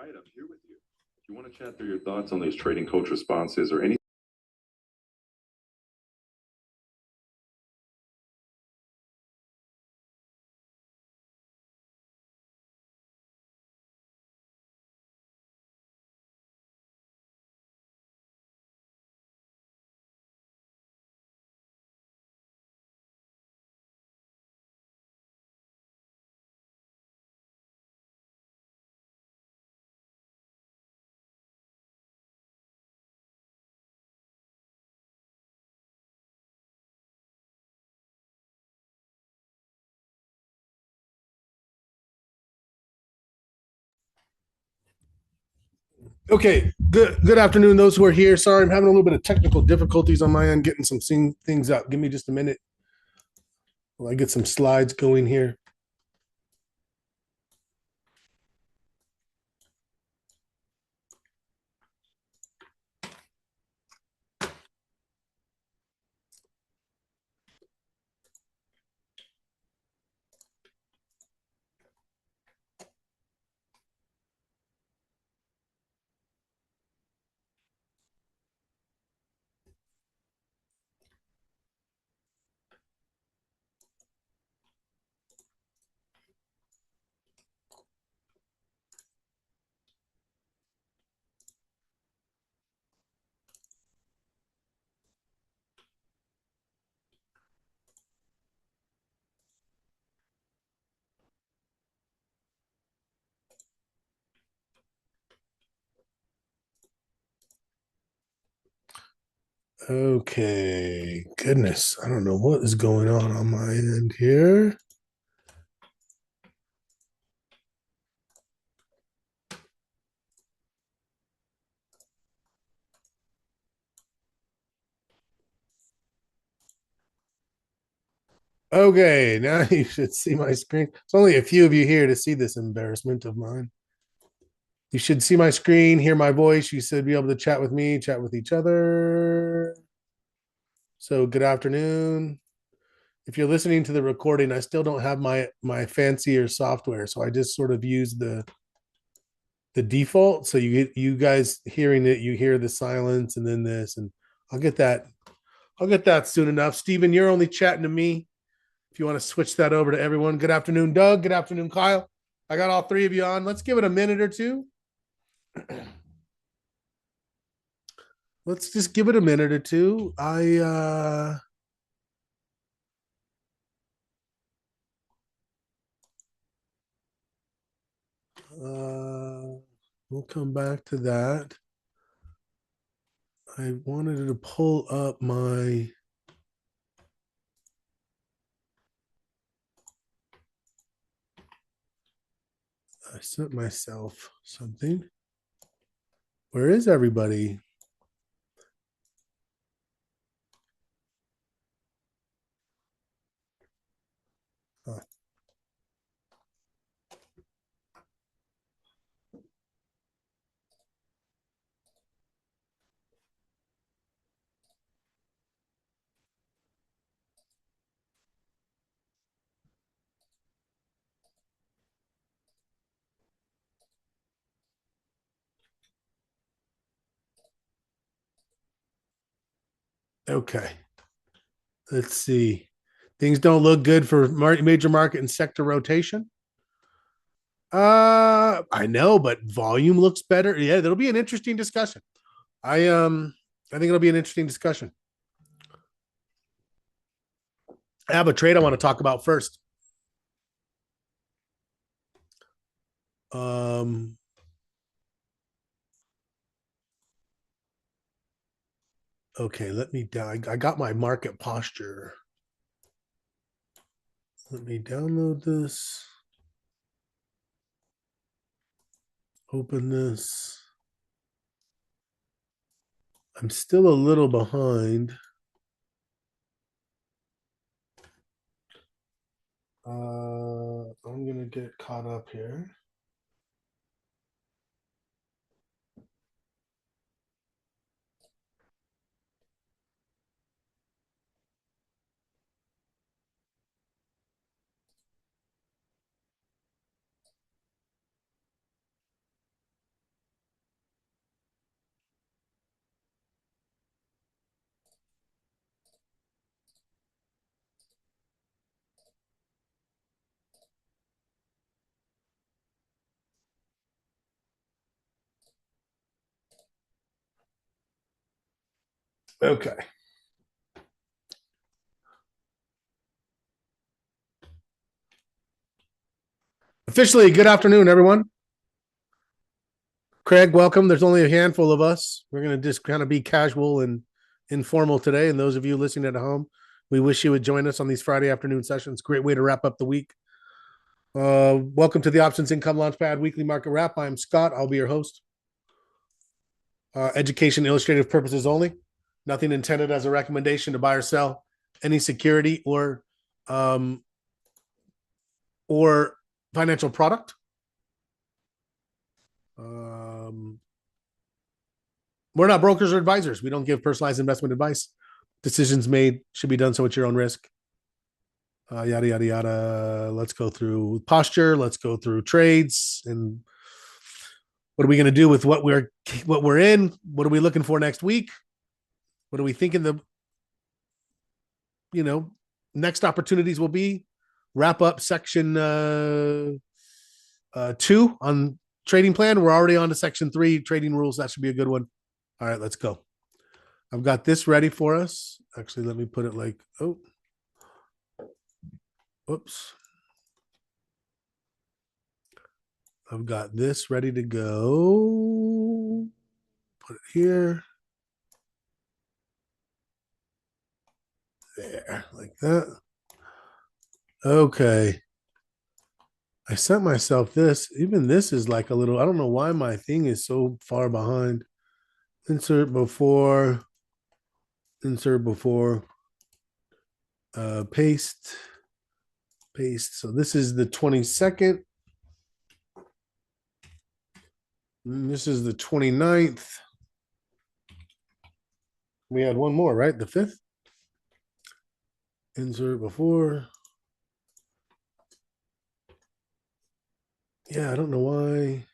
right, I'm here with you. If you want to chat through your thoughts on these trading coach responses or any. Okay, good afternoon, those who are here. Sorry, I'm having a little bit of technical difficulties on my end, getting some things up. Give me just a minute while I get some slides going here. Okay, goodness, I don't know what is going on my end here. Okay, now you should see my screen. It's only a few of you here to see this embarrassment of mine. You should see my screen, hear my voice. You should be able to chat with me, chat with each other. So, good afternoon. If you're listening to the recording, I still don't have my fancier software, so I just sort of use the default. So you guys hearing it, you hear the silence and then this, and I'll get that. I'll get that soon enough. Steven, you're only chatting to me. If you want to switch that over to everyone. Good afternoon, Doug. Good afternoon, Kyle. I got all three of you on. Let's give it a minute or two. Let's just give it a minute or two. We'll come back to that. I wanted to pull up my. I sent myself something. Where is everybody? Huh. Okay. Let's see. Things don't look good for major market and sector rotation. I know, but volume looks better. Yeah, that'll be an interesting discussion. I think it'll be an interesting discussion. I have a trade I want to talk about first. Um, okay, let me down. I got my market posture. Let me download this. Open this. I'm still a little behind. I'm gonna get caught up here. Okay. Officially, good afternoon, everyone. Craig, welcome. There's only a handful of us. We're going to just kind of be casual and informal today. And those of you listening at home, we wish you would join us on these Friday afternoon sessions. Great way to wrap up the week. Welcome to the Options Income Launchpad Weekly Market Wrap. I'm Scott. I'll be your host. Education illustrative purposes only. Nothing intended as a recommendation to buy or sell any security or financial product. We're not brokers or advisors. We don't give personalized investment advice. Decisions made should be done so at your own risk. Yada, yada, yada. Let's go through posture. Let's go through trades. And what are we going to do with what we're in? What are we looking for next week? What are we thinking next opportunities will be? Wrap up section 2 on trading plan. We're already on to section 3, trading rules. That should be a good one. All right, let's go. I've got this ready for us. Actually, let me put it like, oops. I've got this ready to go. Put it here. There, like that. Okay. I sent myself this. Even this is like a little, I don't know why my thing is so far behind. Insert before, paste. So this is the 22nd. And this is the 29th. We had one more, right? The 5th. Insert before. Yeah, I don't know why.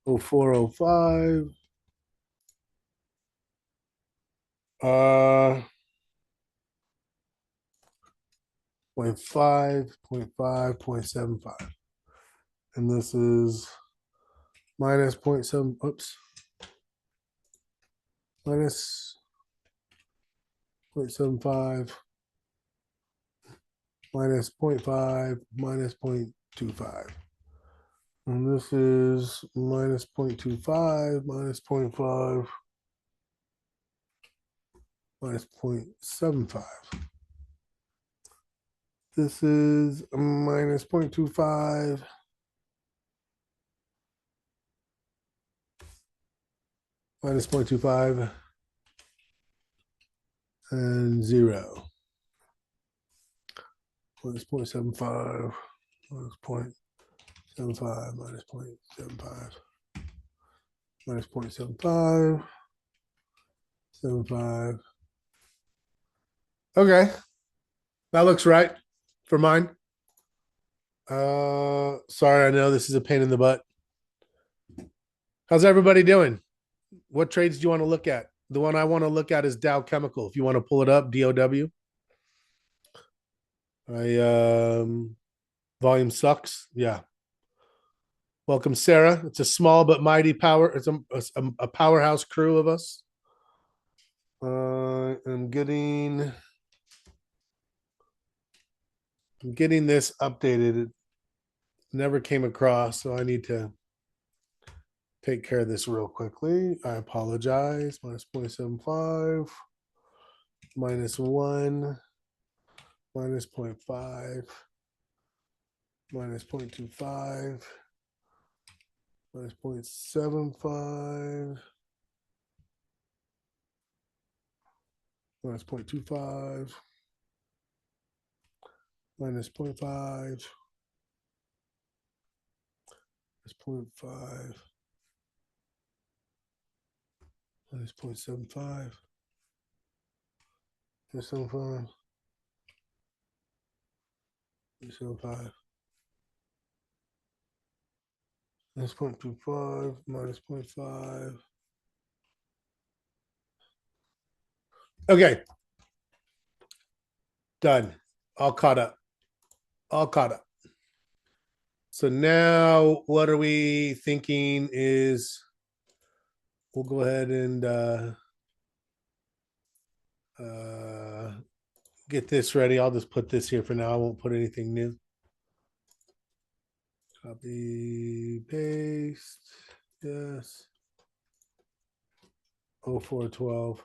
0405. 0.5, 0.5, 0.75. And this is minus 0.7, oops. Minus 0.75, minus 0.5, minus 0.25. And this is minus 0.25, minus 0.5, minus 0.75. This is minus 0.25, minus 0.25, and 0. Minus 0.75, minus 0.75, minus 0.75, minus 0.75, 75. Okay, that looks right for mine. Sorry, I know this is a pain in the butt. How's everybody doing? What trades do you want to look at? The one I want to look at is Dow Chemical. If you want to pull it up, DOW. Volume sucks. Yeah. Welcome, Sarah. It's a small but mighty power. It's a powerhouse crew of us. I'm getting this updated. It never came across, so I need to take care of this real quickly. I apologize. Minus 0.75, minus 1, minus 0.5, minus 0.25, minus 0.75, minus 0.25, minus 0.5, minus 0.5, minus 0.75, minus 0.75, minus 0.75, minus 0.25, minus 0.5. Okay. Done. All caught up. So now what are we thinking is we'll go ahead and get this ready. I'll just put this here for now. I won't put anything new. Copy, paste. Yes. 0412.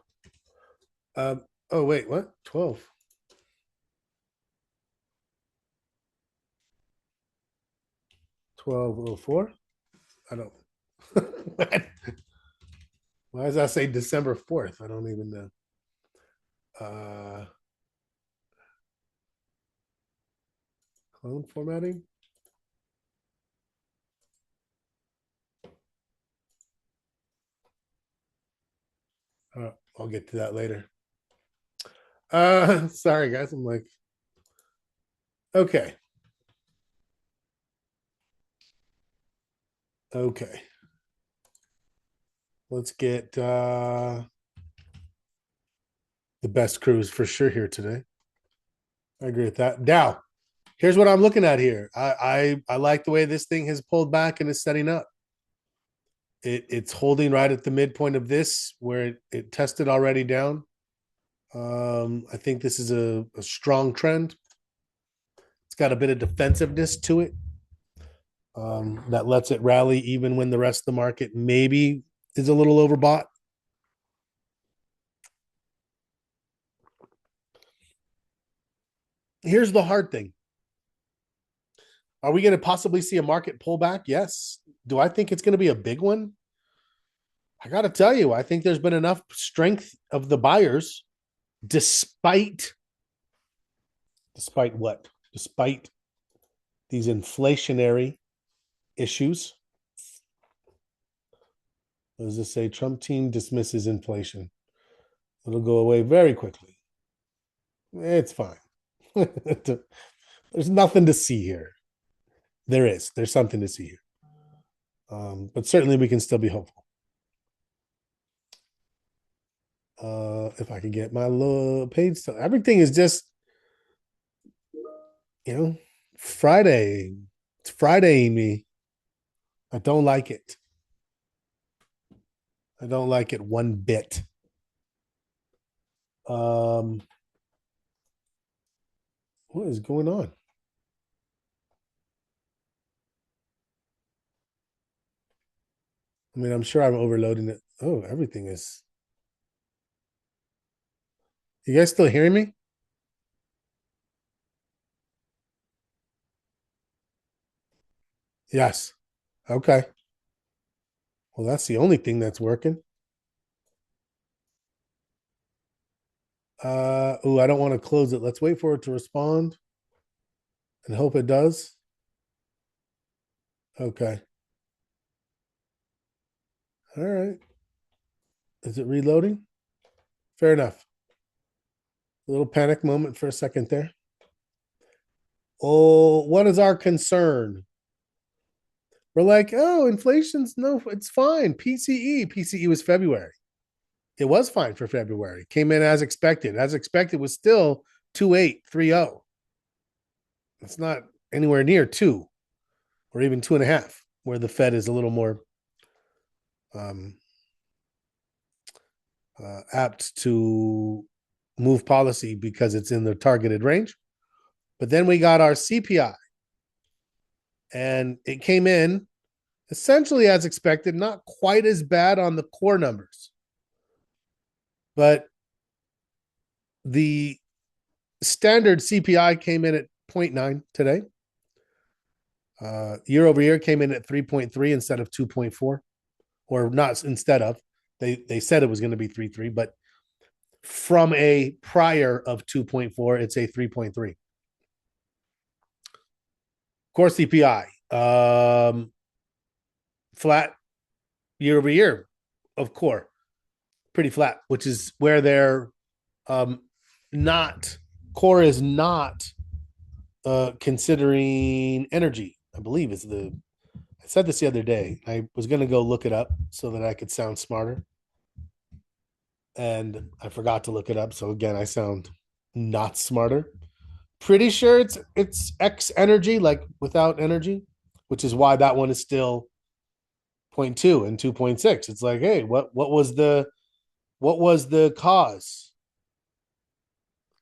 Oh, wait, what? 12. 1204? I don't. Why does that say December 4th? I don't even know. Clone formatting. I'll get to that later. Sorry guys. I'm like, okay. Okay. Let's get the best cruise for sure here today. I agree with that. Now, here's what I'm looking at here. I like the way this thing has pulled back and is setting up. It's holding right at the midpoint of this where it tested already down. I think this is a strong trend. It's got a bit of defensiveness to it that lets it rally even when the rest of the market maybe is a little overbought. Here's the hard thing. Are we going to possibly see a market pullback? Yes. Do I think it's going to be a big one? I got to tell you, I think there's been enough strength of the buyers despite what? Despite these inflationary issues. What does this say? Trump team dismisses inflation. It'll go away very quickly. It's fine. There's nothing to see here. There's something to see here. But certainly we can still be hopeful. If I can get my little page, everything is just, Friday. It's Friday me. I don't like it. I don't like it one bit. What is going on? I mean, I'm sure I'm overloading it. Oh, everything is. You guys still hearing me? Yes. Okay. Well, that's the only thing that's working. Oh, I don't want to close it. Let's wait for it to respond and hope it does. Okay. All right. Is it reloading? Fair enough. A little panic moment for a second there. Oh, what is our concern? We're like, oh, inflation's no, it's fine. PCE was February. It was fine for February. Came in as expected. As expected was still 2830. It's not anywhere near 2 or even 2.5, where the Fed is a little more apt to move policy because it's in the targeted range. But then we got our CPI, and it came in essentially as expected, not quite as bad on the core numbers. But the standard CPI came in at 0.9 today. Year over year came in at 3.3 instead of 2.4, or not instead of. They said it was going to be 3.3, but from a prior of 2.4, it's a 3.3. Core CPI, flat year over year of core, pretty flat, which is where they're not, core is not considering energy, I believe is I said this the other day. I was going to go look it up so that I could sound smarter. And I forgot to look it up. So again, I sound not smarter. Pretty sure it's X energy, like without energy, which is why that one is still 0.2 and 2.6. It's like, hey, what was the cause?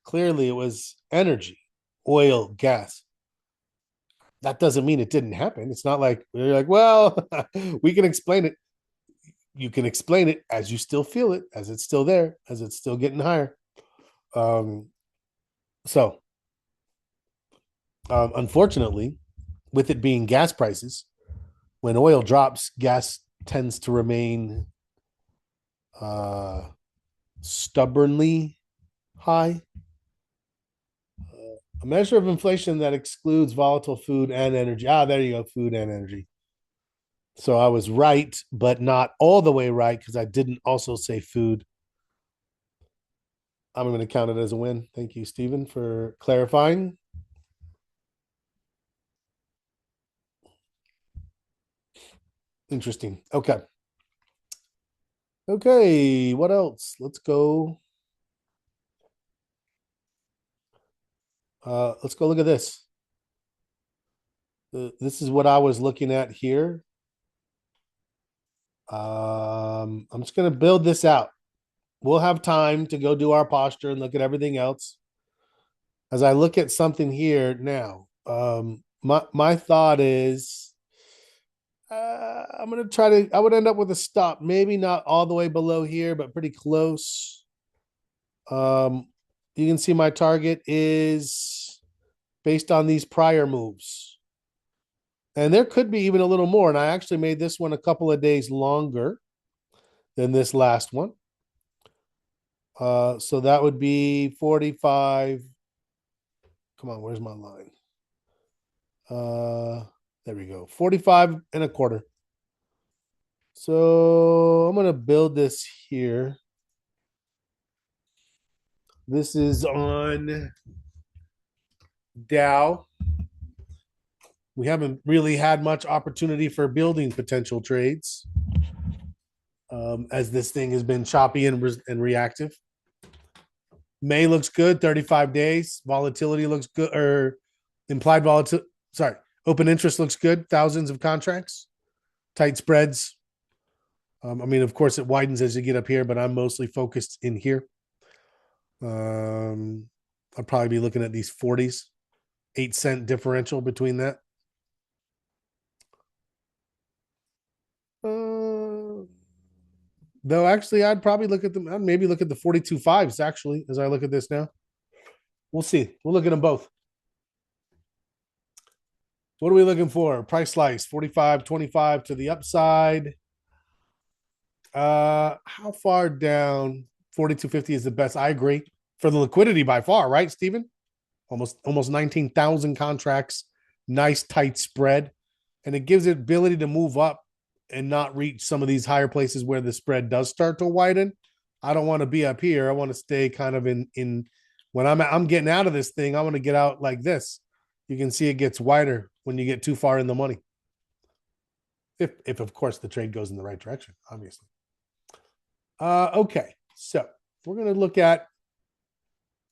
Clearly it was energy, oil, gas. That doesn't mean it didn't happen. It's not like you're like, well, we can explain it. You can explain it as you still feel it, as it's still there, as it's still getting higher. Um, so unfortunately, with it being gas prices, when oil drops, gas tends to remain uh, stubbornly high. A measure of inflation that excludes volatile food and energy. Ah, there you go, food and energy. So I was right, but not all the way right because I didn't also say food. I'm going to count it as a win. Thank you, Stephen, for clarifying. Interesting. Okay. Okay. What else? Let's go. Let's go look at this. This is what I was looking at here. I'm just going to build this out. We'll have time to go do our posture and look at everything else. As I look at something here now, my thought is I'm gonna try to. I would end up with a stop, maybe not all the way below here, but pretty close. Um, you can see my target is based on these prior moves, and there could be even a little more. And I actually made this one a couple of days longer than this last one. So that would be 45. Come on, where's my line? There we go. 45 and a quarter. So I'm gonna build this here. This is on Dow. We haven't really had much opportunity for building potential trades, as this thing has been choppy and reactive. May looks good, 35 days. Volatility looks good, or implied volatility. Sorry, open interest looks good. Thousands of contracts, tight spreads. I mean, of course, it widens as you get up here, but I'm mostly focused in here. I'll probably be looking at these 40s, 8-cent differential between that. Though actually, I'd probably look at them. I'd maybe look at the 42 fives actually as I look at this now. We'll see. We'll look at them both. What are we looking for? Price slice 45.25 to the upside. How far down? 42.50 is the best. I agree. For the liquidity by far, right, Stephen? Almost 19,000 contracts. Nice tight spread. And it gives it ability to move up and not reach some of these higher places where the spread does start to widen. I don't want to be up here. I want to stay kind of in when I'm getting out of this thing. I want to get out like this. You can see it gets wider when you get too far in the money. If of course the trade goes in the right direction, obviously. Okay, so we're going to look at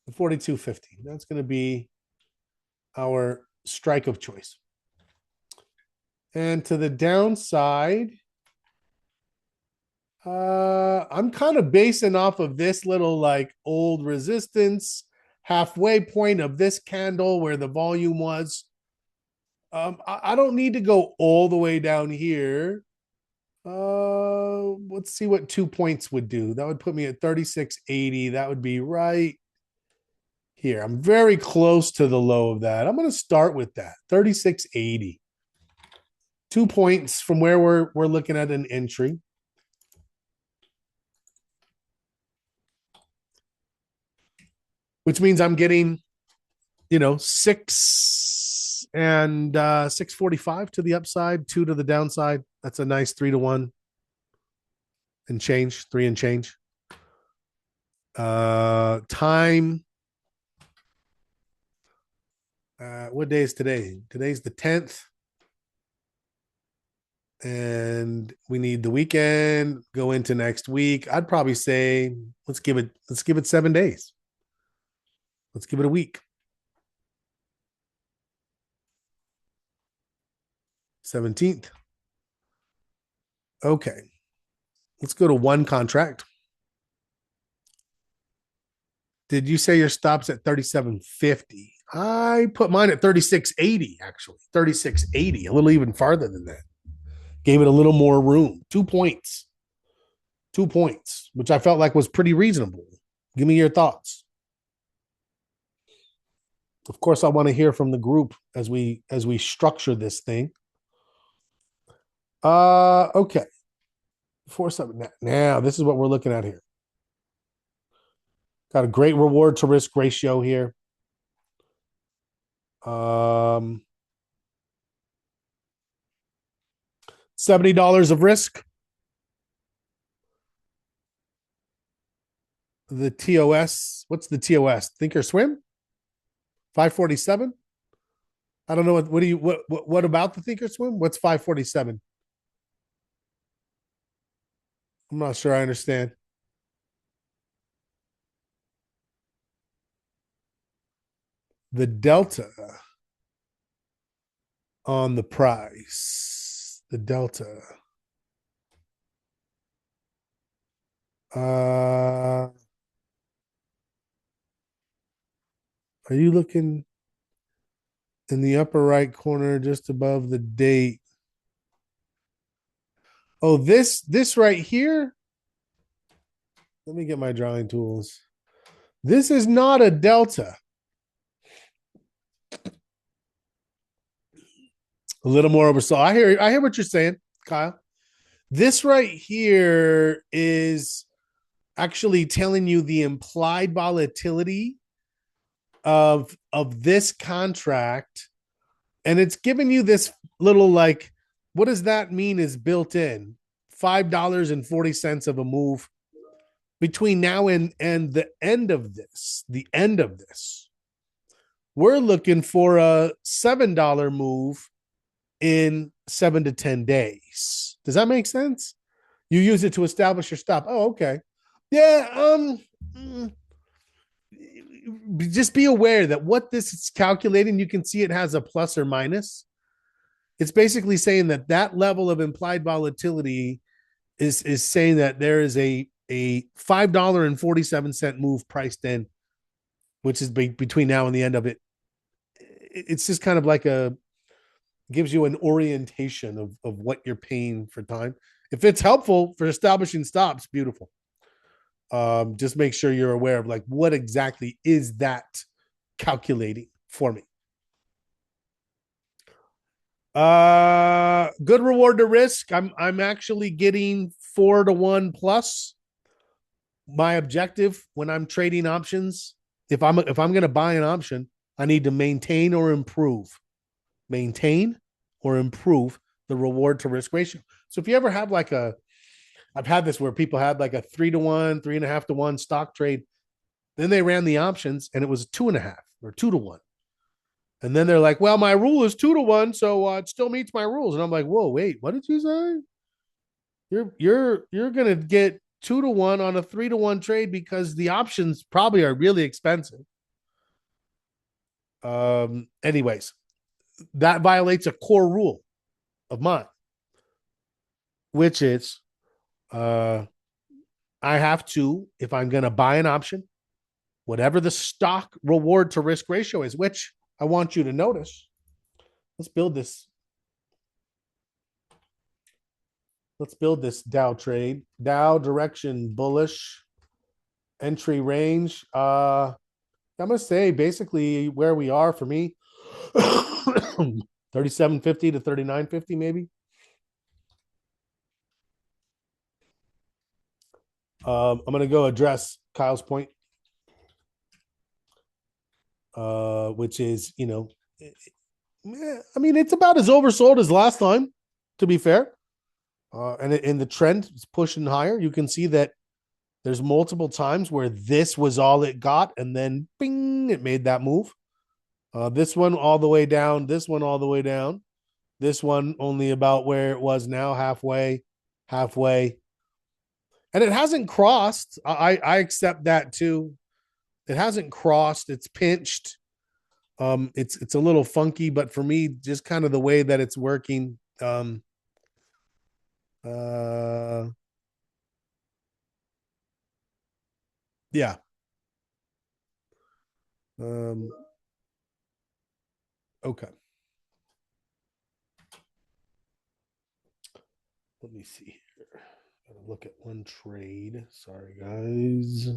the 42.50. That's going to be our strike of choice. And to the downside, I'm kind of basing off of this little like old resistance halfway point of this candle where the volume was. I don't need to go all the way down here. Let's see what 2 points would do. That would put me at 36.80. That would be right here. I'm very close to the low of that. I'm going to start with that 36.80. 2 points from where we're looking at an entry. Which means I'm getting, 645 to the upside, 2 to the downside. That's a nice 3-to-1 and change, 3 and change. Time. What day is today? Today's the 10th. And we need the weekend, go into next week. I'd probably say let's give it 7 days. Let's give it a week. 17th. Okay. Let's go to one contract. Did you say your stop's at 37.50? I put mine at 36.80, actually. 36.80, a little even farther than that. Gave it a little more room. 2 points. 2 points, which I felt like was pretty reasonable. Give me your thoughts. Of course, I want to hear from the group as we structure this thing. Okay. 4-7. Now, this is what we're looking at here. Got a great reward to risk ratio here. $70 of risk. The TOS. What's the TOS? Thinkorswim? 547. I don't know what do you what about the Thinkorswim? What's 547? I'm not sure I understand. The delta on the price. The delta. Are you looking in the upper right corner just above the date? Oh, this right here. Let me get my drawing tools. This is not a delta. A little more oversold. I hear what you're saying, Kyle. This right here is actually telling you the implied volatility of this contract, and it's giving you this little like, what does that mean is built in? $5.40 of a move between now and the end of this. The end of this. We're looking for a $7 move in 7 to 10 days. Does that make sense? You use it to establish your stop. Oh, okay. Yeah. Just be aware that what this is calculating, you can see it has a plus or minus. It's basically saying that that level of implied volatility is saying that there is a $5.47 move priced in, which is between now and the end of it. It's just kind of like gives you an orientation of what you're paying for time. If it's helpful for establishing stops, beautiful. Just make sure you're aware of like what exactly is that calculating for me. Good reward to risk. I'm actually getting 4-1 plus. My objective when I'm trading options, if I'm going to buy an option, I need to maintain or improve the reward to risk ratio. So if you ever have like I've had this where people had like a 3-1, 3.5-1 stock trade. Then they ran the options and it was 2.5 or 2-1. And then they're like, well, my rule is 2-1, so it still meets my rules. And I'm like, whoa, wait, what did you say? You're gonna get 2-1 on a 3-1 trade because the options probably are really expensive. Anyways, that violates a core rule of mine, which is I have to, if I'm gonna buy an option, whatever the stock reward to risk ratio is, which I want you to notice. Let's build this. Let's build this Dow trade. Dow direction bullish. Entry range. I'm gonna say basically where we are for me. 37.50 to 39.50, maybe. I'm gonna go address Kyle's point. Which is, I mean, it's about as oversold as last time, to be fair. And the trend is pushing higher. You can see that there's multiple times where this was all it got, and then bing, it made that move. This one all the way down, this one all the way down, this one only about where it was now, halfway. And it hasn't crossed. I accept that too. It hasn't crossed. It's pinched. It's a little funky, but for me, just kind of the way that it's working, Uh, yeah. Um, okay. Let me see here. Gotta look at one trade. Sorry, guys.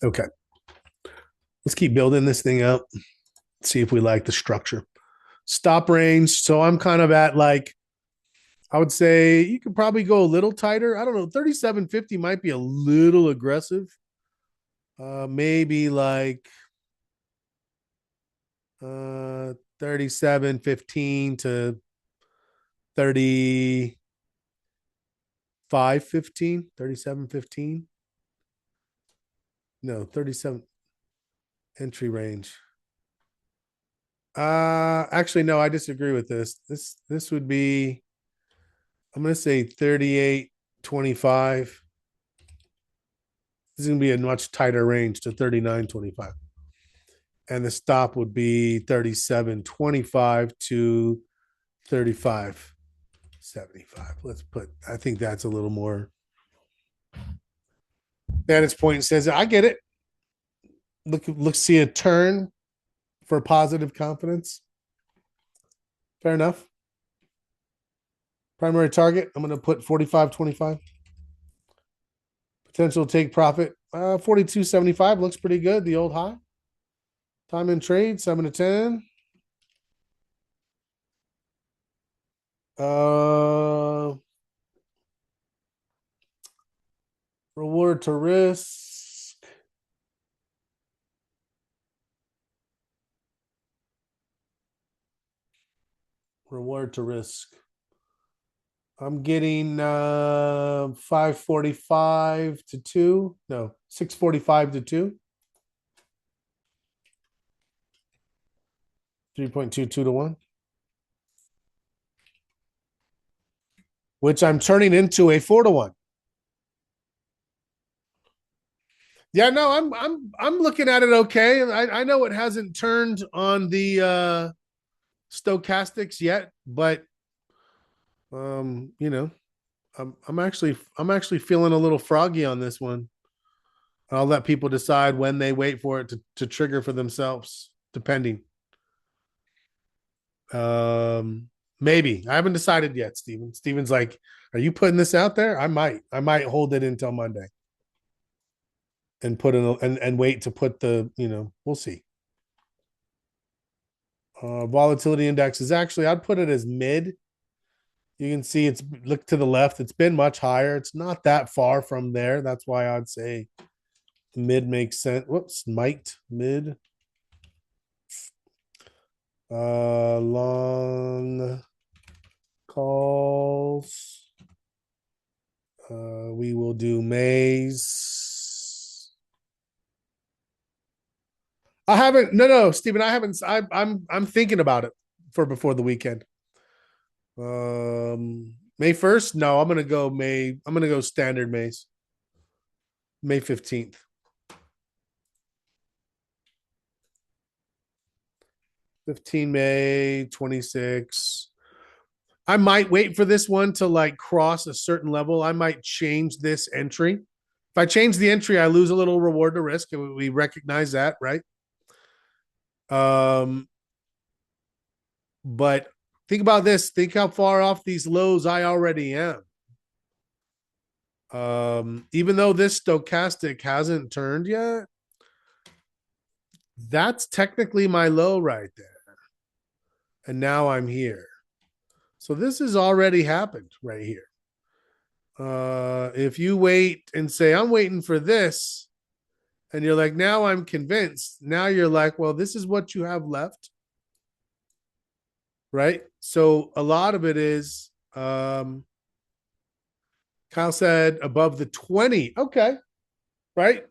Okay. Let's keep building this thing up. See if we like the structure. Stop range. So I'm kind of at like, I would say you could probably go a little tighter. I don't know. 37.50 might be a little aggressive. Maybe like 37.15 to 35.15, 37.15. No, 37 entry range. Actually, no, I disagree with this. This would be, I'm gonna say 38.25. This is gonna be a much tighter range to 39.25. And the stop would be 37.25 to 35.75. Let's put, I think that's a little more. Vantage point says, I get it. Look, see a turn for positive confidence. Fair enough. Primary target, I'm going to put 45.25. Potential take profit, 42.75 looks pretty good. The old high. Time in trade, 7 to 10. Reward to risk. Reward to risk. I'm getting 545 to 2. No, 645 to 2. 3.22 to 1. Which I'm turning into a 4 to 1. Yeah, no, I'm looking at it okay. I know it hasn't turned on the stochastics yet, but you know, I'm actually feeling a little froggy on this one. I'll let people decide when they wait for it to trigger for themselves, depending. Maybe. I haven't decided yet, Steven. Steven's like, are you putting this out there? I might hold it until Monday and put in and wait to put we'll see. Volatility index is actually, I'd put it as mid. You can see it's, look to the left. It's been much higher. It's not that far from there. That's why I'd say mid makes sense. Whoops, might mid. Long calls. We will do Mays. I haven't. No, Stephen. I haven't. I'm thinking about it for before the weekend. May 1st. No, I'm gonna go May. I'm gonna go standard Mays. May 15th. 15 May 26. I might wait for this one to like cross a certain level. I might change this entry. If I change the entry, I lose a little reward to risk. We recognize that, right? But think about this. Think how far off these lows I already am. Even though this stochastic hasn't turned yet, that's technically my low right there. And now I'm here. So this has already happened right here. If you wait and say, I'm waiting for this, and you're like, now I'm convinced. Now you're like, well, this is what you have left. Right. So a lot of it is, Kyle said above the 20. Okay. Right.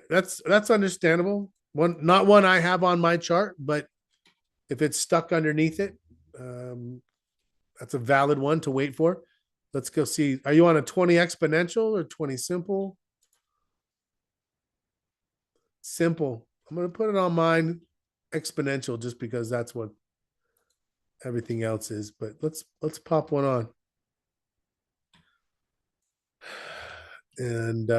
That's understandable. Not one I have on my chart, but if it's stuck underneath it, that's a valid one to wait for. Let's go see. Are you on a 20 exponential or 20 simple? simple. I'm going to put it on mine exponential just because that's what everything else is. But let's pop one on. And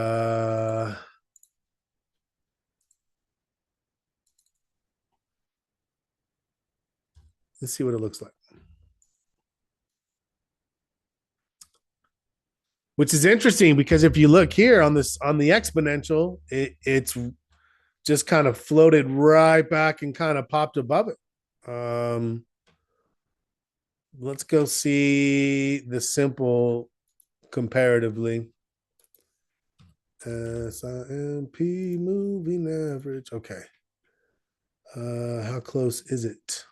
let's see what it looks like. Which is interesting because if you look here on this on the exponential, it's just kind of floated right back and kind of popped above it. Let's go see the simple comparatively. SIMP moving average. Okay. How close is it?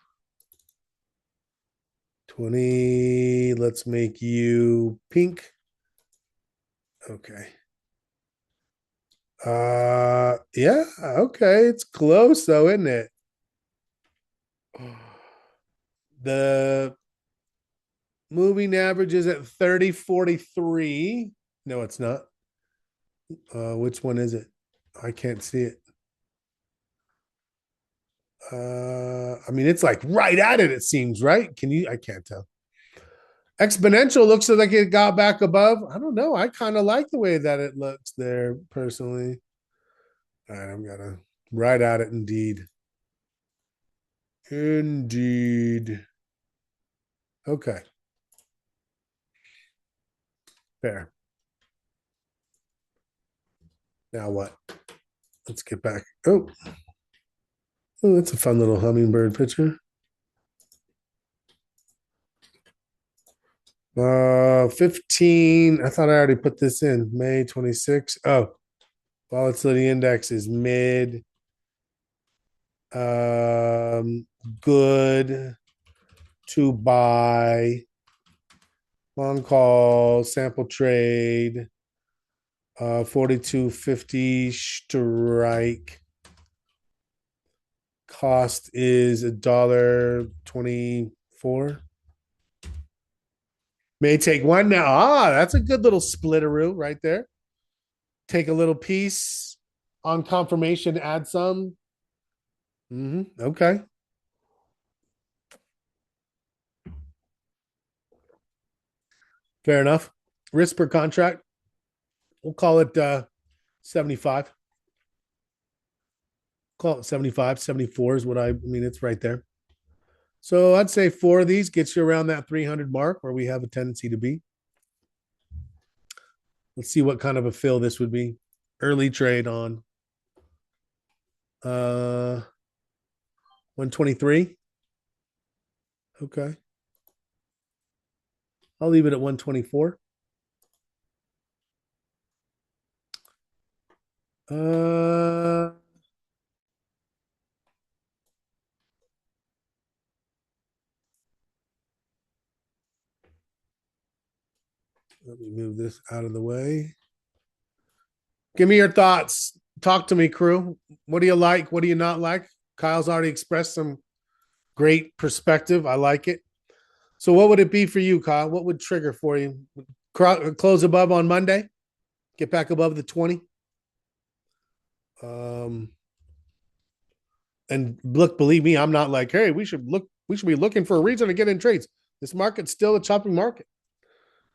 20. Let's make you pink. Okay. Yeah, okay. It's close though, isn't it? The moving average is at 30.43. No, it's not. Which one is it? I can't see it. I mean, it's like right at it, it seems, right? Can you? I can't tell. Exponential looks like it got back above. I don't know. I kind of like the way that it looks there personally. All right, I'm gonna right at it indeed. Indeed. Okay. Fair. Now what? Let's get back. Oh, that's a fun little hummingbird picture. 15. I thought I already put this in. May 26. Oh, volatility index is mid. Good to buy. Long call, sample trade. 42.50 strike. Cost is $1.24. May take one now. That's a good little splitteroo right there. Take a little piece on confirmation, add some. Okay. Fair enough. Risk per contract. We'll call it 75. Call it 75. 74 is what I mean. It's right there. So I'd say 4 of these gets you around that 300 mark where we have a tendency to be. Let's see what kind of a fill this would be. Early trade on 123. Okay. I'll leave it at 124. Let me move this out of the way. Give me your thoughts. Talk to me, crew. What do you like? What do you not like? Kyle's already expressed some great perspective. I like it. So, what would it be for you, Kyle? What would trigger for you? Close above on Monday, get back above the 20. And look, believe me, I'm not like, hey, we should be looking for a reason to get in trades. This market's still a chopping market.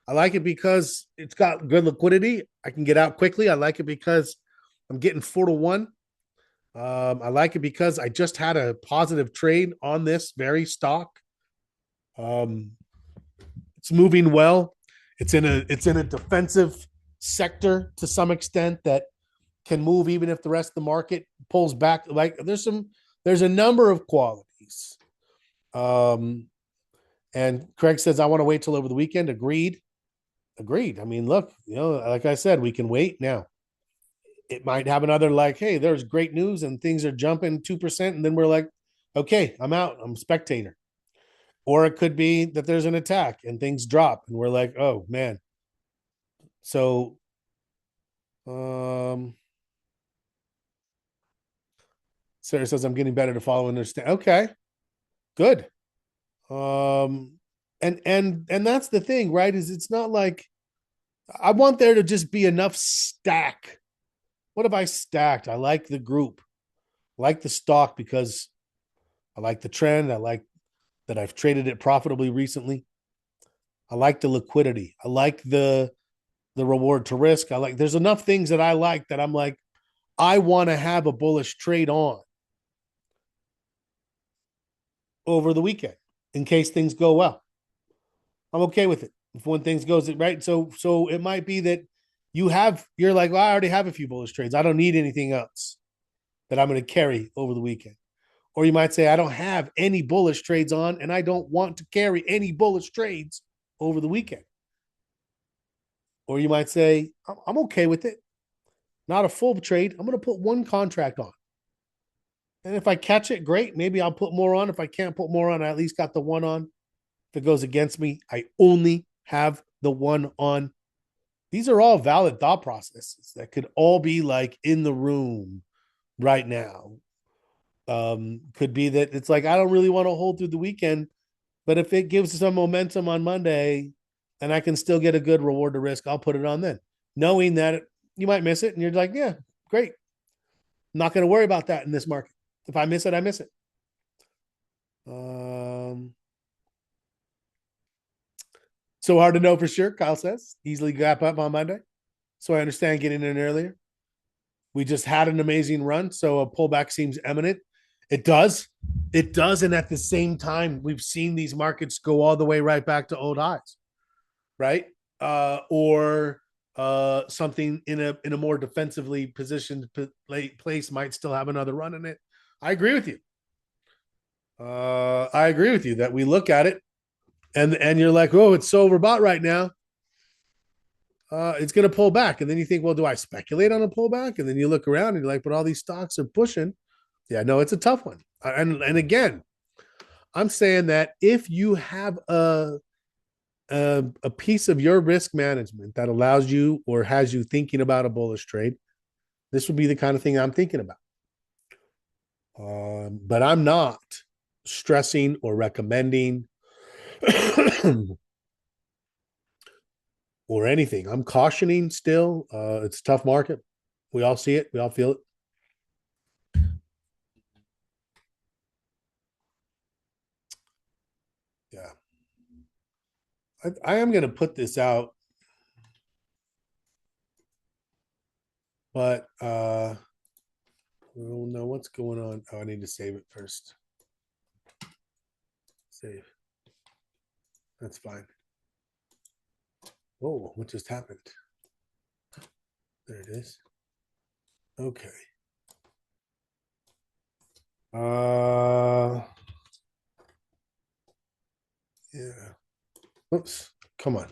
I like it because it's got good liquidity. I can get out quickly. I like it because I'm getting 4-1. I like it because I just had a positive trade on this very stock. It's moving well. It's in a defensive sector to some extent that can move even if the rest of the market pulls back. Like there's a number of qualities. And Craig says, I want to wait till over the weekend. Agreed. I mean, look, like I said, we can wait now. It might have another like, hey, there's great news and things are jumping 2%. And then we're like, okay, I'm out. I'm a spectator. Or it could be that there's an attack and things drop and we're like, oh man. So Sarah says I'm getting better to follow and understand. Okay, good. And that's the thing, right? Is it's not like I want there to just be enough stack. What have I stacked? I like the group. like the stock because I like the trend. I like that I've traded it profitably recently. I like the liquidity. I like the reward to risk. I like there's enough things that I like that I'm like, I want to have a bullish trade on over the weekend in case things go well. I'm okay with it. If when things goes right. So it might be that you're like, well, I already have a few bullish trades. I don't need anything else that I'm going to carry over the weekend. Or you might say, I don't have any bullish trades on and I don't want to carry any bullish trades over the weekend. Or you might say, I'm okay with it. Not a full trade. I'm going to put one contract on. And if I catch it, great. Maybe I'll put more on. If I can't put more on, I at least got the one on. If it goes against me, I only have the one on. These are all valid thought processes that could all be like in the room right now. Could be that it's like, I don't really want to hold through the weekend, but if it gives some momentum on Monday and I can still get a good reward to risk, I'll put it on then, knowing that you might miss it. And you're like, yeah, great. I'm not going to worry about that in this market. If I miss it, I miss it. So hard to know for sure, Kyle says. Easily gap up on Monday. So I understand getting in earlier. We just had an amazing run, so a pullback seems imminent. It does. It does. And at the same time, we've seen these markets go all the way right back to old highs, right? Or something in a more defensively positioned place might still have another run in it. I agree with you. I agree with you that we look at it and you're like, oh, it's so overbought right now. It's going to pull back. And then you think, well, do I speculate on a pullback? And then you look around and you're like, but all these stocks are pushing. Yeah, no, it's a tough one. And again, I'm saying that if you have a piece of your risk management that allows you or has you thinking about a bullish trade, this would be the kind of thing I'm thinking about. But I'm not stressing or recommending or anything. I'm cautioning still. It's a tough market. We all see it. We all feel it. Yeah. I am going to put this out, but I don't know what's going on. Oh, I need to save it first. Save. That's fine. Oh, what just happened? There it is. Okay. Yeah. Oops. Come on.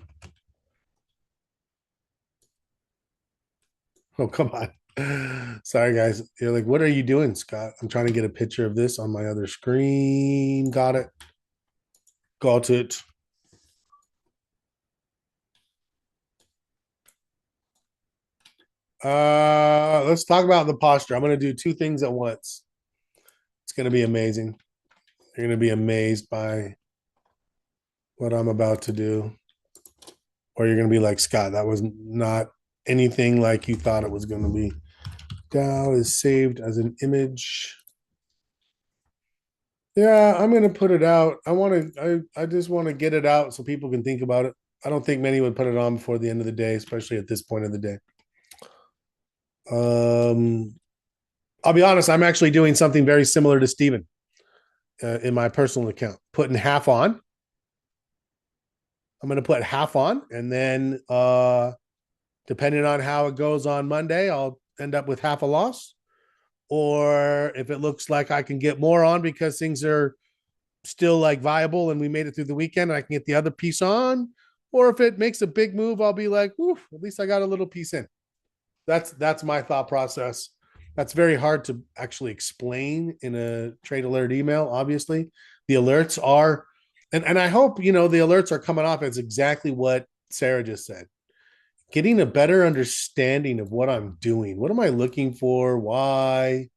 Oh, come on. Sorry, guys. You're like, what are you doing, Scott? I'm trying to get a picture of this on my other screen. Got it. Got it. Let's talk about the posture. I'm going to do two things at once. It's going to be amazing. You're going to be amazed by what I'm about to do. Or you're going to be like, Scott, that was not anything like you thought it was going to be. DAO is saved as an image. Yeah, I'm going to put it out. I just want to get it out so people can think about it. I don't think many would put it on before the end of the day, especially at this point of the day. I'll be honest, I'm actually doing something very similar to Steven in my personal account, putting half on. I'm going to put half on, and then depending on how it goes on Monday, I'll end up with half a loss. Or if it looks like I can get more on because things are still like viable and we made it through the weekend and I can get the other piece on. Or if it makes a big move, I'll be like, oof, at least I got a little piece in. That's my thought process. That's very hard to actually explain in a trade alert email. Obviously, the alerts are, and I hope the alerts are coming off as exactly what Sarah just said. Getting a better understanding of what I'm doing. What am I looking for? Why?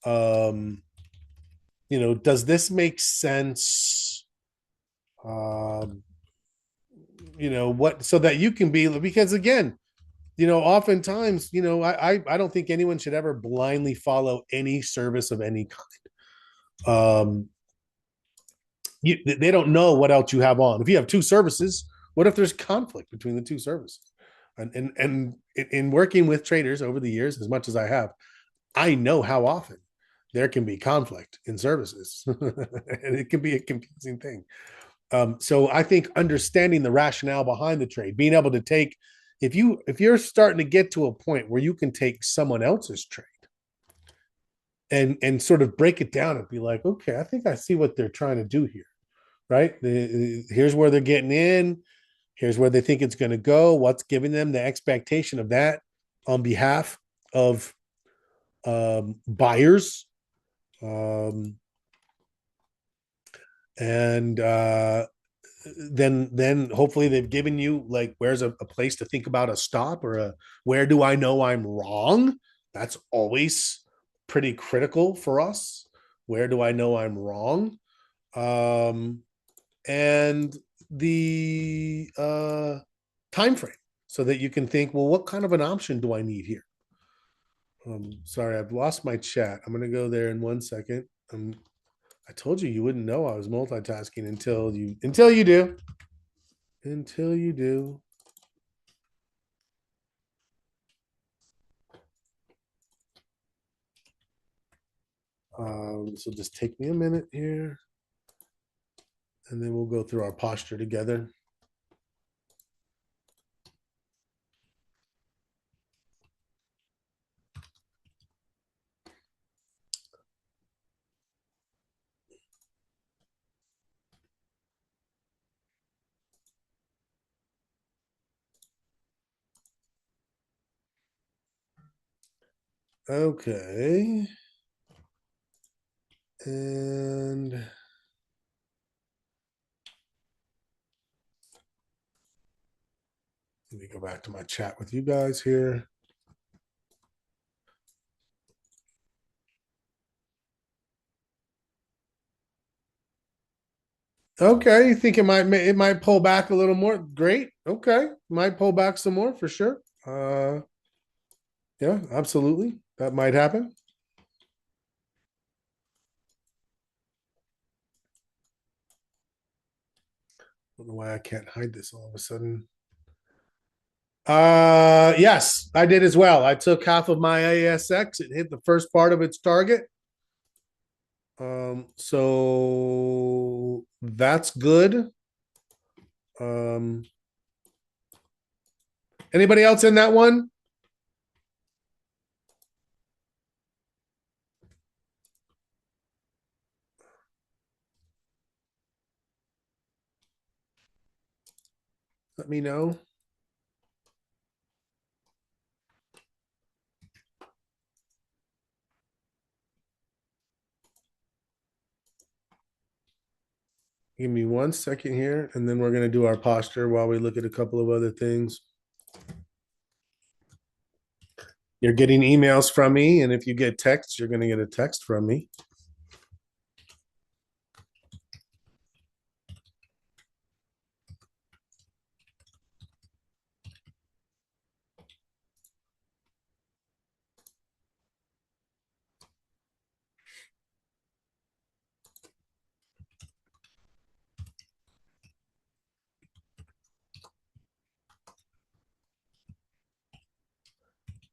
Does this make sense? What so that you can be because again, oftentimes, I don't think anyone should ever blindly follow any service of any kind. They don't know what else you have on. If you have two services, what if there's conflict between the two services? And in working with traders over the years, as much as I have, I know how often there can be conflict in services, and it can be a confusing thing. So I think understanding the rationale behind the trade, being able to take, if you're starting to get to a point where you can take someone else's trade and sort of break it down and be like, okay, I think I see what they're trying to do here, right? Here's where they're getting in. Here's where they think it's going to go. What's giving them the expectation of that on behalf of buyers, um, and then hopefully they've given you like where's a place to think about a stop or a where do I know I'm wrong. That's always pretty critical for us. Where do I know I'm wrong? um and the time frame so that you can think, well, what kind of an option do I need here? Sorry, I've lost my chat. I'm gonna go there in 1 second. I told you wouldn't know I was multitasking until you do. Until you do. So just take me a minute here, and then we'll go through our posture together. Okay. And let me go back to my chat with you guys here. Okay, you think it might pull back a little more? Great. Okay, might pull back some more for sure. Yeah, absolutely. That might happen. I don't know why I can't hide this all of a sudden. Yes, I did as well. I took half of my ASX. It hit the first part of its target. So that's good. Um, Anybody else in that one? Let me know. Give me 1 second here, and then we're going to do our posture while we look at a couple of other things. You're getting emails from me, and if you get texts, you're going to get a text from me.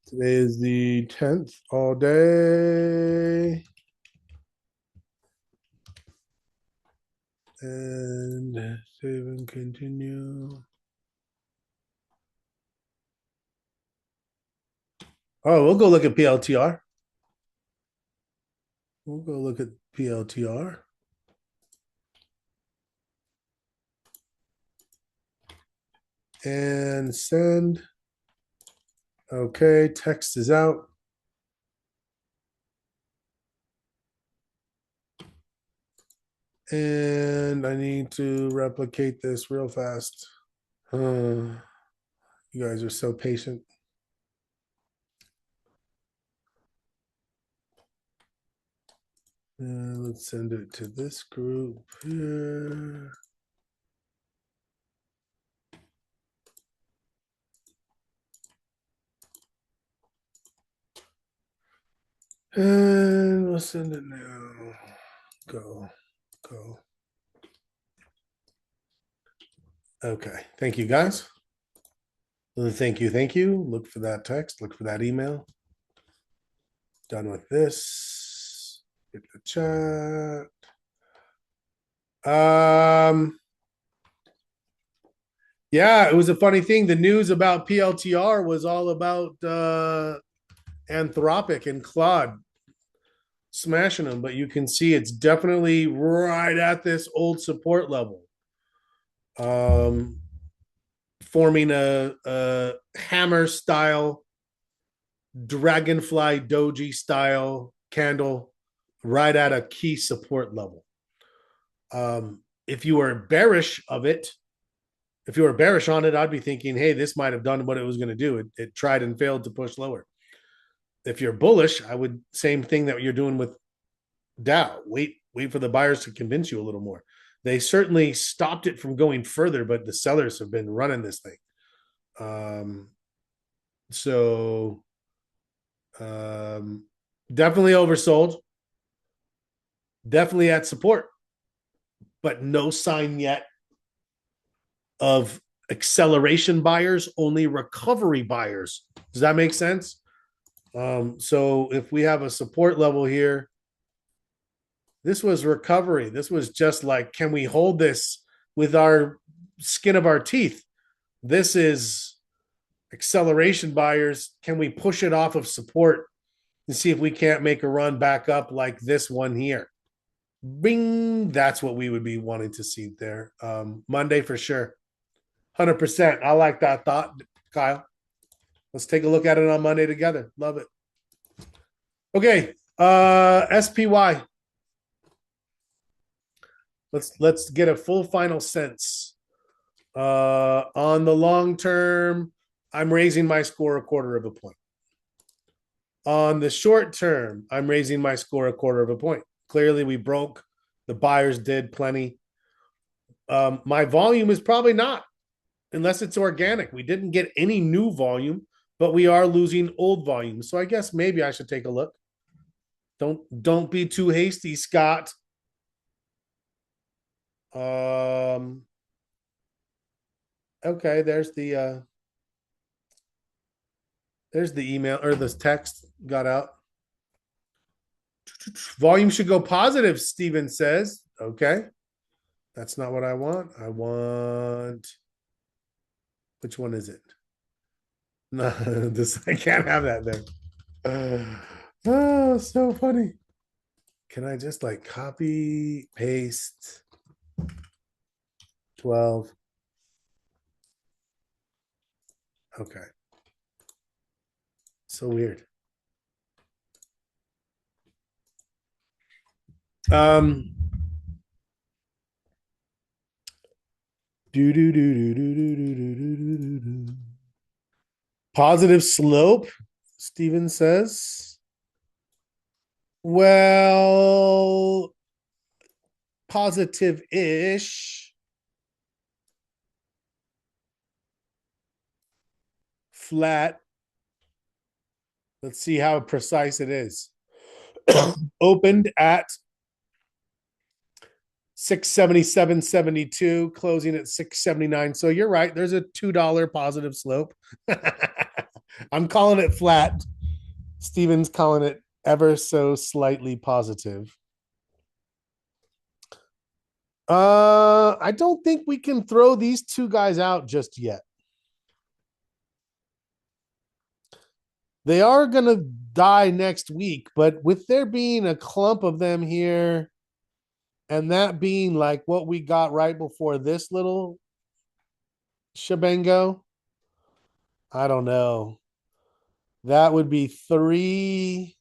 Today is the 10th all day. And save and continue. Oh, we'll go look at PLTR. We'll go look at PLTR. And send. Okay, text is out. And I need to replicate this real fast. You guys are so patient. Let's send it to this group here. And we'll send it now. Go. Okay. Thank you, guys. Thank you. Look for that text. Look for that email. Done with this. Hit the chat. Yeah, it was a funny thing. The news about PLTR was all about Anthropic and Claude smashing them, but you can see it's definitely right at this old support level. Forming a hammer style, dragonfly doji style candle right at a key support level. If you were bearish of it, if you were bearish on it, I'd be thinking, hey, this might have done what it was going to do. It tried and failed to push lower. If you're bullish, I would same thing that you're doing with Dow. Wait for the buyers to convince you a little more. They certainly stopped it from going further, but the sellers have been running this thing. So definitely oversold. Definitely at support, but no sign yet of acceleration buyers, only recovery buyers. Does that make sense? So if we have a support level here, this was recovery. This was just like, can we hold this with our skin of our teeth? This is acceleration buyers. Can we push it off of support and see if we can't make a run back up like this one here? Bing. That's what we would be wanting to see there. Monday for sure. 100%. I like that thought, Kyle. Let's take a look at it on Monday together. Love it. Okay. SPY. Let's get a full final sense. On the long term, I'm raising my score a quarter of a point. On the short term, I'm raising my score a quarter of a point. Clearly, we broke. The buyers did plenty. My volume is probably not, unless it's organic. We didn't get any new volume, but we are losing old volume. So I guess maybe I should take a look. Don't be too hasty, Scott. Okay, there's the email or this text got out. Volume should go positive, Steven says. Okay. That's not what I want. I want, which one is it? No, this I can't have that there. Oh, so funny. Can I just like copy, paste 12? Okay. So weird. Positive slope, Steven says. Well, positive-ish. Flat. Let's see how precise it is. Opened at 677.72, closing at 679. So you're right. There's a $2 positive slope. I'm calling it flat. Steven's calling it ever so slightly positive. I don't think we can throw these two guys out just yet. They are going to die next week, but with there being a clump of them here, and that being like what we got right before this little shebango, I don't know. That would be 3,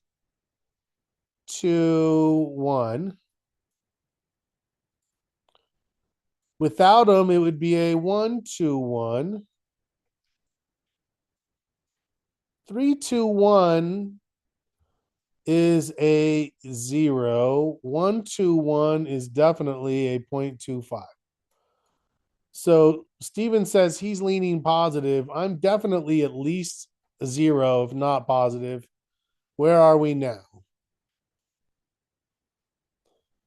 2, 1. Without them, it would be a 1, 2, 1. 3, 2, 1 is a 0. 1, 2, 1 is definitely a 0.25. So Steven says he's leaning positive. I'm definitely at least a 0, if not positive. Where are we now?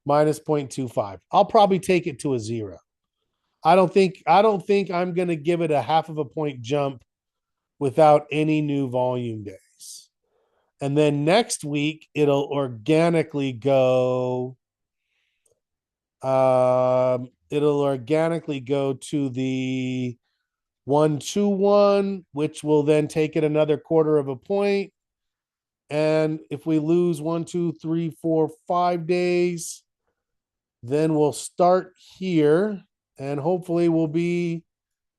minus 0.25. I'll probably take it to a 0. I don't think I'm going to give it a half of a point jump without any new volume days. And then next week it'll organically go it'll organically go to the 1-2-1, which will then take it another quarter of a point. And if we lose 1, 2, 3, 4, 5 days, then we'll start here and hopefully we'll be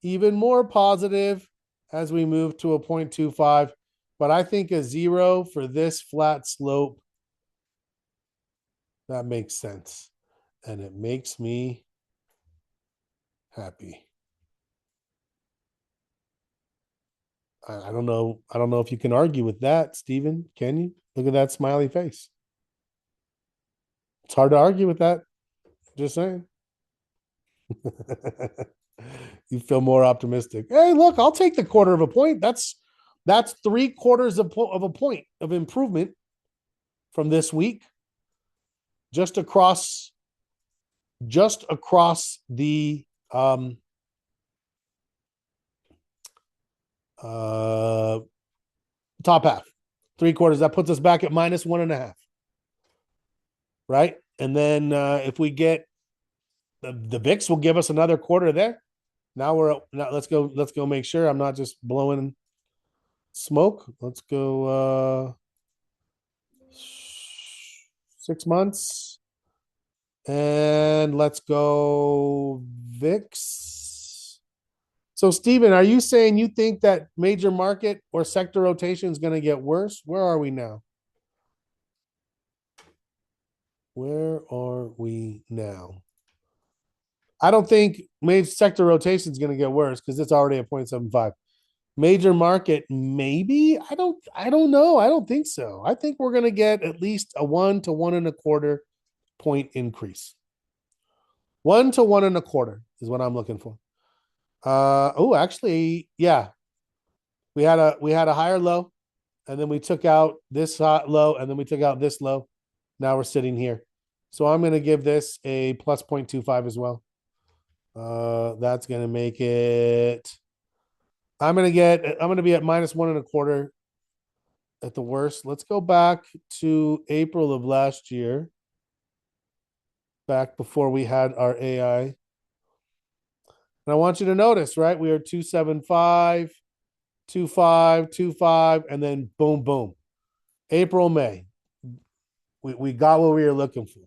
even more positive as we move to a 0.25. But I think a 0 for this flat slope, that makes sense. And it makes me happy. I don't know. I don't know if you can argue with that, Steven. Can you? Look at that smiley face. It's hard to argue with that. Just saying. You feel more optimistic. Hey, look, I'll take the quarter of a point. That's 3/4 of a point of improvement from this week. Just across the top half. 3/4. That puts us back at minus 1.5. Right? And then if we get the VIX will give us another quarter there. Now let's go make sure I'm not just blowing smoke. Let's go 6 months. And let's go VIX. So Steven, are you saying you think that major market or sector rotation is going to get worse? Where are we now? Where are we now? I don't think major sector rotation is going to get worse because it's already a 0.75. Major market, maybe. I don't know. I don't think so. I think we're going to get at least a 1 to 1.25 point increase. 1 to 1.25 is what I'm looking for. Actually, yeah. We had a higher low, and then we took out this low, and then we took out this low. Now we're sitting here. So I'm going to give this a plus 0.25 as well. That's going to make it. I'm going to be at minus 1.25 at the worst. Let's go back to April of last year, back before we had our AI. And I want you to notice, right? We are 275, 25, 25, and then boom, boom. April, May. We got what we were looking for.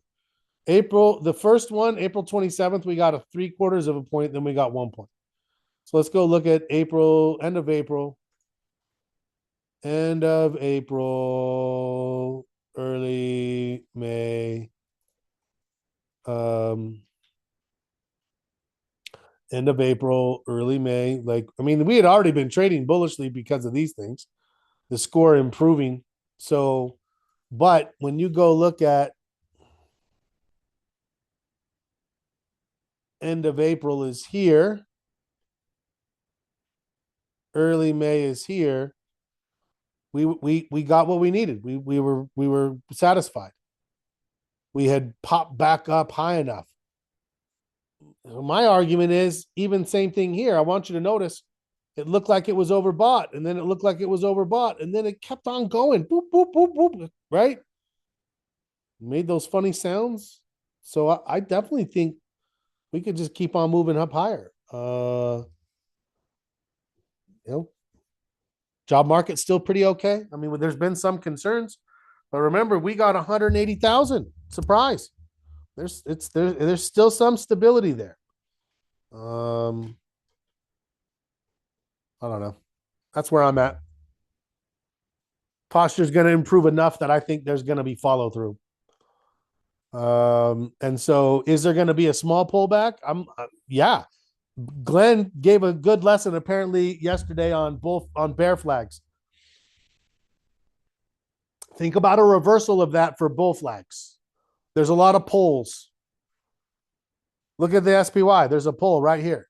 The first one, April 27th, we got a 3/4 of a point, then we got 1 point. So let's go look at April, end of April, early May, end of April, early May. We had already been trading bullishly because of these things, the score improving. So, but when you go look at end of April is here, early May is here. We got what we needed. We were satisfied. We had popped back up high enough. My argument is even same thing here. I want you to notice it looked like it was overbought, and then it looked like it was overbought, and then it kept on going. Boop, boop, boop, boop. Right? Made those funny sounds. So I definitely think we could just keep on moving up higher. Job market's still pretty okay. I mean, there's been some concerns, but remember, we got 180,000. Surprise. There's still some stability there. I don't know. That's where I'm at. Posture's going to improve enough that I think there's going to be follow through. And so is there going to be a small pullback? Yeah. Glenn gave a good lesson apparently yesterday on bear flags. Think about a reversal of that for bull flags. There's a lot of pulls. Look at the SPY. There's a pull right here.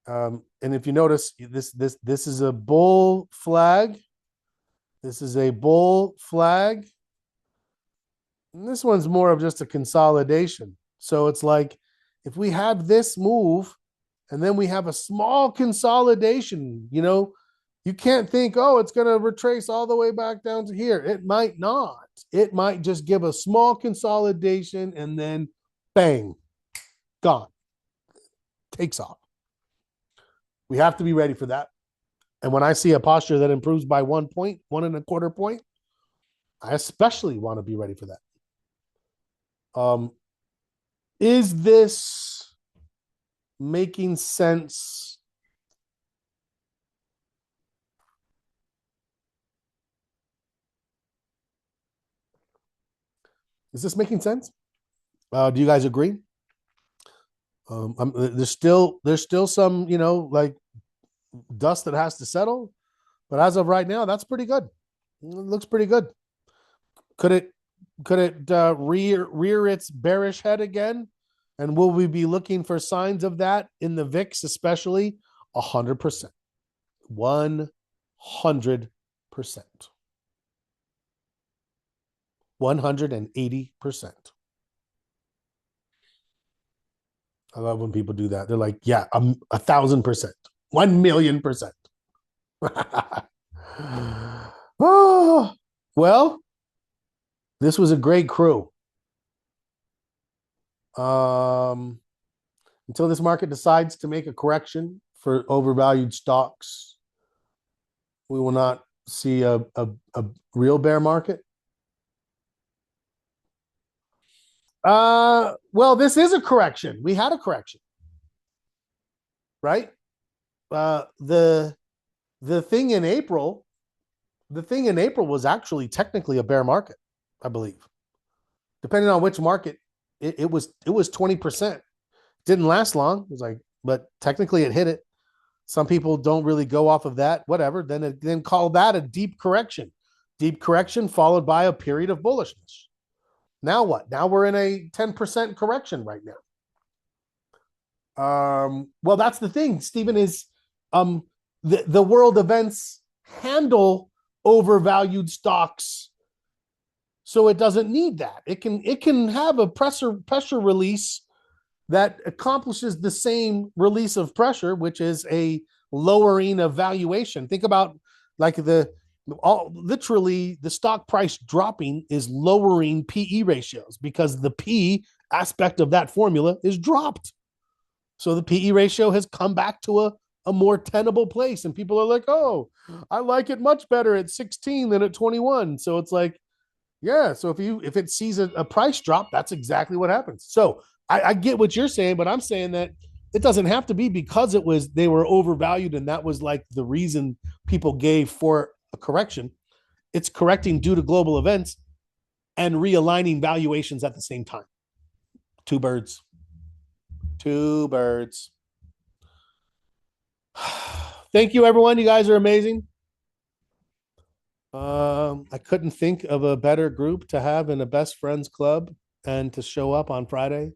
And if you notice, this is a bull flag. This is a bull flag. And this one's more of just a consolidation. So it's like if we have this move and then we have a small consolidation, you can't think, oh, it's going to retrace all the way back down to here. It might not. It might just give a small consolidation and then bang, gone, takes off. We have to be ready for that. And when I see a posture that improves by 1 point, 1.25 point, I especially want to be ready for that. Is this making sense? Is this making sense? Do you guys agree? There's still some, like dust that has to settle, but as of right now, that's pretty good. It looks pretty good. Could it rear its bearish head again? And will we be looking for signs of that in the VIX, especially? 100%. 100%. 180%. I love when people do that. They're like, yeah, 1,000%, 1,000,000%. Oh, well, this was a great crew. Until this market decides to make a correction for overvalued stocks, we will not see a real bear market. Well, this is a correction. We had a correction, right? The thing in April was actually technically a bear market, I believe. Depending on which market, it was 20%. Didn't last long. It was like, but technically it hit it. Some people don't really go off of that, whatever. Then call that a deep correction. Deep correction followed by a period of bullishness. Now what? Now we're in a 10% correction right now. Well, that's the thing, Stephen, is the world events handle overvalued stocks, so it doesn't need that. It can have a pressure release that accomplishes the same release of pressure, which is a lowering of valuation. Think about like literally the stock price dropping is lowering PE ratios because the P aspect of that formula is dropped. So the PE ratio has come back to a more tenable place. And people are like, oh, I like it much better at 16 than at 21. So it's like, yeah. So if it sees a price drop, that's exactly what happens. So I get what you're saying, but I'm saying that it doesn't have to be because they were overvalued and that was like the reason people gave for a correction. It's correcting due to global events and realigning valuations at the same time. Two birds. Thank you, everyone. You guys are amazing. I couldn't think of a better group to have in a best friends club and to show up on Friday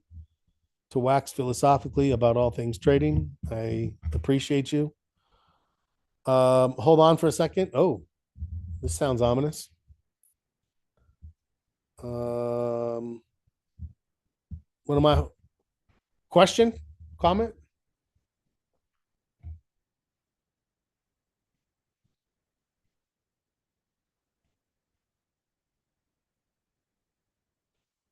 to wax philosophically about all things trading. I appreciate you. Hold on for a second. Oh, this sounds ominous. What am I? Question? Comment?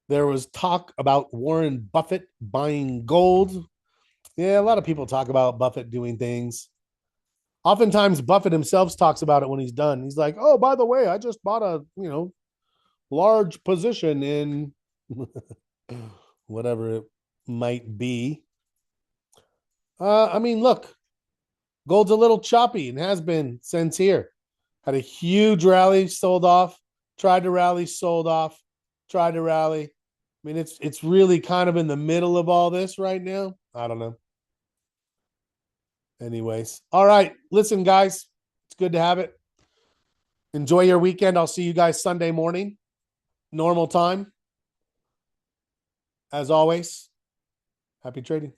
There was talk about Warren Buffett buying gold. Yeah, a lot of people talk about Buffett doing things. Oftentimes, Buffett himself talks about it when he's done. He's like, "Oh, by the way, I just bought a large position in whatever it might be." I mean, look, gold's a little choppy and has been since here. Had a huge rally, sold off. Tried to rally, sold off. Tried to rally. I mean, it's really kind of in the middle of all this right now. I don't know. Anyways, all right. Listen, guys, it's good to have it. Enjoy your weekend. I'll see you guys Sunday morning, normal time. As always, happy trading.